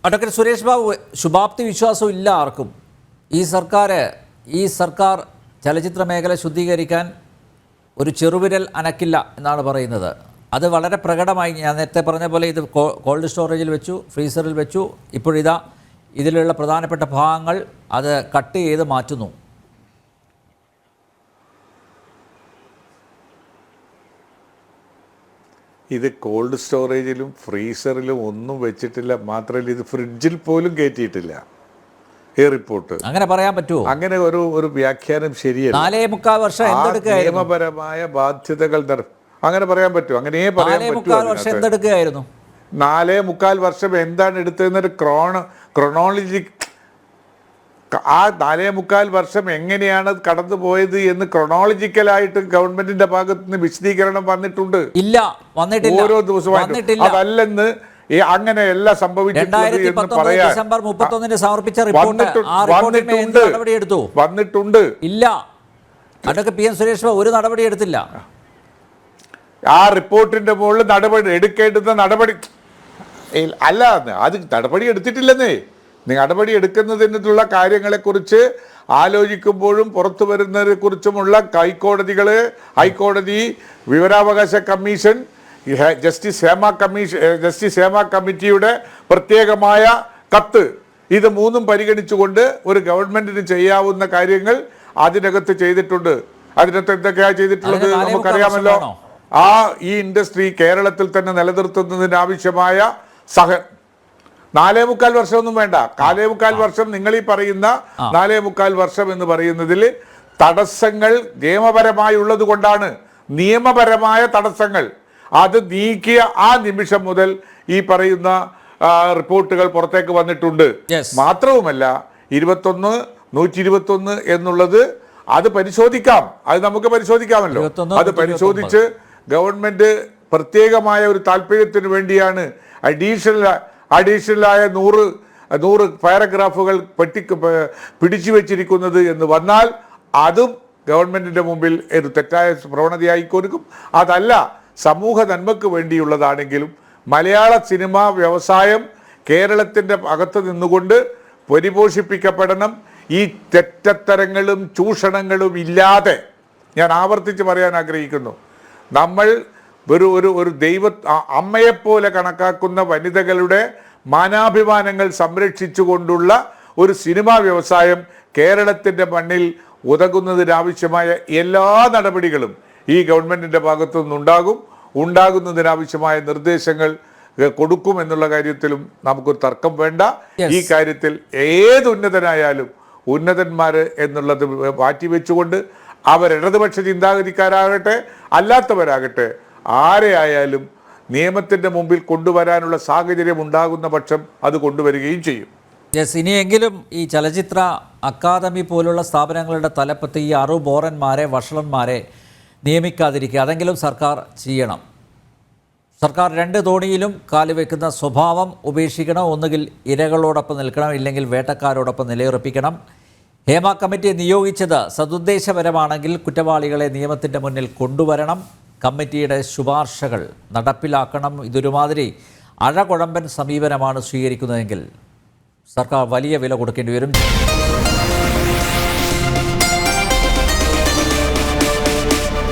Advocate Suresh Babu, ശുഭാപ്തി വിശ്വാസം ഇല്ല ആർക്കും. ഈ സർക്കാർ ചലച്ചിത്ര മേഖല ശുദ്ധീകരിക്കാൻ ഒരു ചെറുവിരൽ അനക്കില്ല എന്നാണ് പറയുന്നത്. അത് വളരെ പ്രകടമായി. ഞാൻ നേരത്തെ പറഞ്ഞ പോലെ ഇത് കോൾഡ് സ്റ്റോറേജിൽ വെച്ചു, ഫ്രീസറിൽ വെച്ചു. ഇപ്പോഴിതാ ഇതിലുള്ള പ്രധാനപ്പെട്ട ഭാഗങ്ങൾ അത് കട്ട് ചെയ്ത് മാറ്റുന്നു. ഇത് കോൾഡ് സ്റ്റോറേജിലും ഫ്രീസറിലും ഒന്നും വെച്ചിട്ടില്ല. മാത്രമല്ല ഇത് ഫ്രിഡ്ജിൽ പോലും കയറ്റിയിട്ടില്ല. ഈ റിപ്പോർട്ട് അങ്ങനെ പറയാൻ പറ്റുമോ? അങ്ങനെ ഒരു വ്യാഖ്യാനം ശരിയല്ല. 4.25 വർഷം നിയമപരമായ ബാധ്യതകൾ അങ്ങനെ പറയാൻ പറ്റും. അങ്ങനെ പറയാൻ പറ്റും. 4.25 വർഷം എന്താണ് എടുത്തതെന്നൊരു ക്രോണോളജി, ആ 4.25 വർഷം എങ്ങനെയാണ് കടന്നു പോയത് എന്ന് ക്രൊണോളജിക്കലായിട്ട് ഗവൺമെന്റിന്റെ ഭാഗത്ത് നിന്ന് വിശദീകരണം വന്നിട്ടുണ്ട്. ഇല്ല, വന്നിട്ടില്ല. ഓരോ ദിവസമായിട്ട് അതല്ലെന്ന് അങ്ങനെ എല്ലാം സംഭവിച്ചിട്ടുണ്ട്. ഇല്ല, അതൊക്കെ PM സുരേഷ് ബാബു ഒരു നടപടി എടുത്തില്ല. ആ റിപ്പോർട്ടിന്റെ മുകളിൽ നടപടി എടുക്കേണ്ടുന്ന നടപടി അല്ല, അത് നടപടി എടുത്തിട്ടില്ലെന്നേ. നടപടി എടുക്കുന്നതിനുള്ള കാര്യങ്ങളെക്കുറിച്ച് ആലോചിക്കുമ്പോഴും പുറത്തു വരുന്നതിനെ കുറിച്ചുമുള്ള ഹൈക്കോടതി, വിവരാവകാശ കമ്മീഷൻ, ജസ്റ്റിസ് ഹേമ കമ്മിറ്റിയുടെ പ്രത്യേകമായ കത്ത്, ഇത് മൂന്നും പരിഗണിച്ചുകൊണ്ട് ഒരു ഗവൺമെന്റിന് ചെയ്യാവുന്ന കാര്യങ്ങൾ അതിനകത്ത് ചെയ്തിട്ടുണ്ട്. അതിനകത്ത് എന്തൊക്കെയാണ് ചെയ്തിട്ടുള്ളത് നമുക്കറിയാമല്ലോ. ഈ ഇൻഡസ്ട്രി കേരളത്തിൽ തന്നെ നിലനിർത്തുന്നതിന് ആവശ്യമായ 4.25 വർഷമൊന്നും വേണ്ട. 4.25 വർഷം നിങ്ങൾ ഈ പറയുന്ന 4.25 വർഷം എന്ന് പറയുന്നതിൽ തടസ്സങ്ങൾ നിയമപരമായി ഉള്ളത് കൊണ്ടാണ്. നിയമപരമായ തടസ്സങ്ങൾ അത് നീക്കിയ ആ നിമിഷം മുതൽ ഈ പറയുന്ന റിപ്പോർട്ടുകൾ പുറത്തേക്ക് വന്നിട്ടുണ്ട്. മാത്രവുമല്ല 121 എന്നുള്ളത് അത് പരിശോധിക്കാം. അത് നമുക്ക് പരിശോധിക്കാമല്ലോ. അത് പരിശോധിച്ച് ഗവൺമെന്റ് പ്രത്യേകമായ ഒരു താല്പര്യത്തിന് വേണ്ടിയാണ് അഡീഷണലായ 100 പാരഗ്രാഫുകൾ പിടിച്ചു വെച്ചിരിക്കുന്നത് എന്ന് വന്നാൽ അതും ഗവൺമെന്റിന്റെ മുമ്പിൽ ഒരു തെറ്റായ പ്രവണതയായി കൊടുക്കും. അതല്ല, സമൂഹ നന്മക്ക് വേണ്ടിയുള്ളതാണെങ്കിലും മലയാള സിനിമാ വ്യവസായം കേരളത്തിൻ്റെ അകത്ത് നിന്നുകൊണ്ട് പരിപോഷിപ്പിക്കപ്പെടണം. ഈ തെറ്റത്തരങ്ങളും ചൂഷണങ്ങളും ഇല്ലാതെ, ഞാൻ ആവർത്തിച്ച് പറയാൻ ആഗ്രഹിക്കുന്നു, നമ്മൾ ഒരു അമ്മയെപ്പോലെ കണക്കാക്കുന്ന വനിതകളുടെ മാനാഭിമാനങ്ങൾ സംരക്ഷിച്ചുകൊണ്ടുള്ള ഒരു സിനിമാ വ്യവസായം കേരളത്തിൻ്റെ മണ്ണിൽ ഉതകുന്നതിനാവശ്യമായ എല്ലാ നടപടികളും ഈ ഗവൺമെന്റിന്റെ ഭാഗത്തു ഉണ്ടാകുന്നതിനാവശ്യമായ നിർദ്ദേശങ്ങൾ കൊടുക്കുമെന്നുള്ള കാര്യത്തിലും നമുക്കൊരു തർക്കം വേണ്ട. ഈ കാര്യത്തിൽ ഏത് ഉന്നതനായാലും ഉന്നതന്മാര് എന്നുള്ളത് മാറ്റിവെച്ചുകൊണ്ട് ഇടതുപക്ഷ ചിന്താഗതിക്കാരാകട്ടെ അല്ലാത്തവരാകട്ടെ ആരെയായാലും നിയമത്തിന്റെ മുമ്പിൽ കൊണ്ടുവരാനുള്ള സാഹചര്യം ഉണ്ടാകുന്ന പക്ഷം അത് കൊണ്ടുവരികയും ചെയ്യും. ഇനിയെങ്കിലും ഈ ചലച്ചിത്ര അക്കാദമി പോലുള്ള സ്ഥാപനങ്ങളുടെ തലപ്പത്ത് ഈ അറുബോറന്മാരെ, വഷളന്മാരെ നിയമിക്കാതിരിക്കുക, അതെങ്കിലും സർക്കാർ ചെയ്യണം. സർക്കാർ 2 തോണിയിലും കാലുവെക്കുന്ന സ്വഭാവം ഉപേക്ഷിക്കണം. ഒന്നുകിൽ ഇരകളോടൊപ്പം നിൽക്കണം, ഇല്ലെങ്കിൽ വേട്ടക്കാരോടൊപ്പം നിലയുറപ്പിക്കണം. ഹേമ കമ്മിറ്റിയെ നിയോഗിച്ചത് സദുദ്ദേശപരമാണെങ്കിൽ കുറ്റവാളികളെ നിയമത്തിൻ്റെ മുന്നിൽ കൊണ്ടുവരണം. കമ്മിറ്റിയുടെ ശുപാർശകൾ നടപ്പിലാക്കണം. ഇതൊരുമാതിരി അഴകുഴമ്പൻ സമീപനമാണ് സ്വീകരിക്കുന്നതെങ്കിൽ സർക്കാർ വലിയ വില കൊടുക്കേണ്ടി വരും.